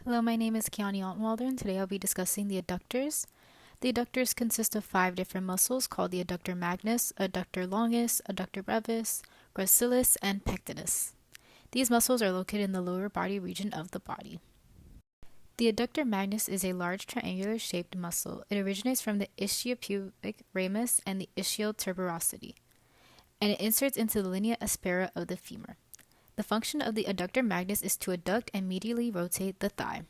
Hello, my name is Kiani Altwalder, and today I'll be discussing the adductors. The adductors consist of 5 different muscles called the adductor Magnus, adductor Longus, adductor Brevis, Gracilis, and Pectineus. These muscles are located in the lower body region of the body. The adductor Magnus is a large triangular-shaped muscle. It originates from the ischiopubic ramus and the ischiotuberosity, and it inserts into the linea aspera of the femur. The function of the adductor Magnus is to adduct and medially rotate the thigh.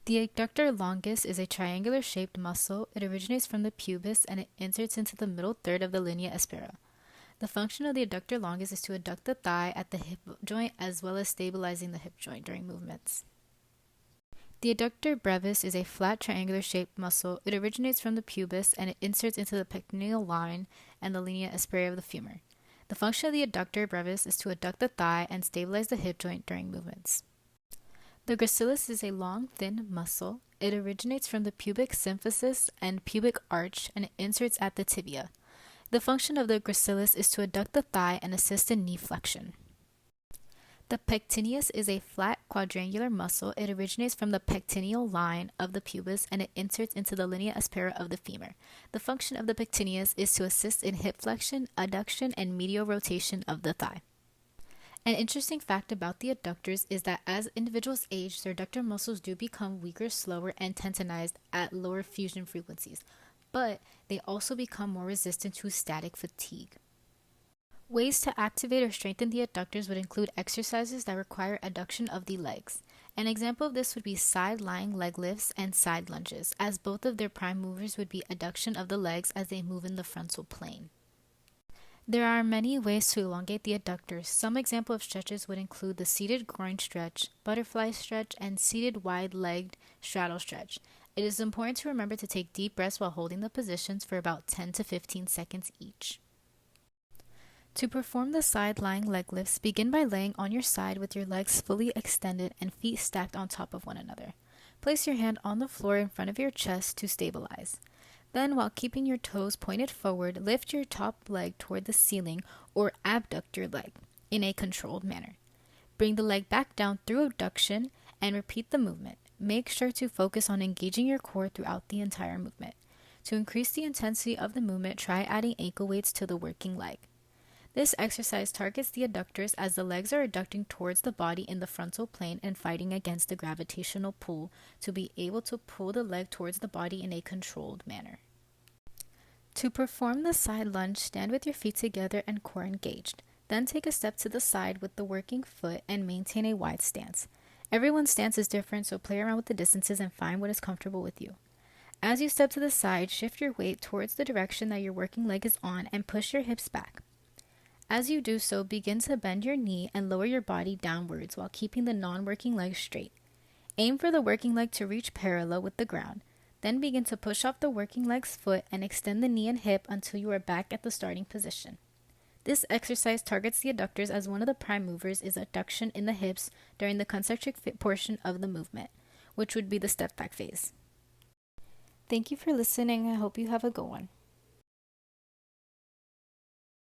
The adductor Longus is a triangular-shaped muscle. It originates from the pubis and it inserts into the middle third of the linea aspera. The function of the adductor Longus is to adduct the thigh at the hip joint as well as stabilizing the hip joint during movements. The adductor Brevis is a flat triangular-shaped muscle. It originates from the pubis and it inserts into the pectineal line and the linea aspera of the femur. The function of the adductor brevis is to adduct the thigh and stabilize the hip joint during movements. The gracilis is a long, thin muscle. It originates from the pubic symphysis and pubic arch and it inserts at the tibia. The function of the gracilis is to adduct the thigh and assist in knee flexion. The pectineus is a flat quadrangular muscle. It originates from the pectineal line of the pubis and it inserts into the linea aspera of the femur. The function of the pectineus is to assist in hip flexion, adduction, and medial rotation of the thigh. An interesting fact about the adductors is that as individuals age, their adductor muscles do become weaker, slower, and tensionized at lower fusion frequencies, but they also become more resistant to static fatigue. Ways to activate or strengthen the adductors would include exercises that require adduction of the legs. An example of this would be side lying leg lifts and side lunges, as both of their prime movers would be adduction of the legs as they move in the frontal plane. There are many ways to elongate the adductors. Some example of stretches would include the seated groin stretch, butterfly stretch, and seated wide-legged straddle stretch. It is important to remember to take deep breaths while holding the positions for about 10 to 15 seconds each. To perform the side-lying leg lifts, begin by laying on your side with your legs fully extended and feet stacked on top of one another. Place your hand on the floor in front of your chest to stabilize. Then, while keeping your toes pointed forward, lift your top leg toward the ceiling or abduct your leg in a controlled manner. Bring the leg back down through abduction and repeat the movement. Make sure to focus on engaging your core throughout the entire movement. To increase the intensity of the movement, try adding ankle weights to the working leg. This exercise targets the adductors as the legs are adducting towards the body in the frontal plane and fighting against the gravitational pull to be able to pull the leg towards the body in a controlled manner. To perform the side lunge, stand with your feet together and core engaged. Then take a step to the side with the working foot and maintain a wide stance. Everyone's stance is different, so play around with the distances and find what is comfortable with you. As you step to the side, shift your weight towards the direction that your working leg is on and push your hips back. As you do so, begin to bend your knee and lower your body downwards while keeping the non-working leg straight. Aim for the working leg to reach parallel with the ground. Then begin to push off the working leg's foot and extend the knee and hip until you are back at the starting position. This exercise targets the adductors as one of the prime movers is adduction in the hips during the concentric portion of the movement, which would be the step back phase. Thank you for listening. I hope you have a good one.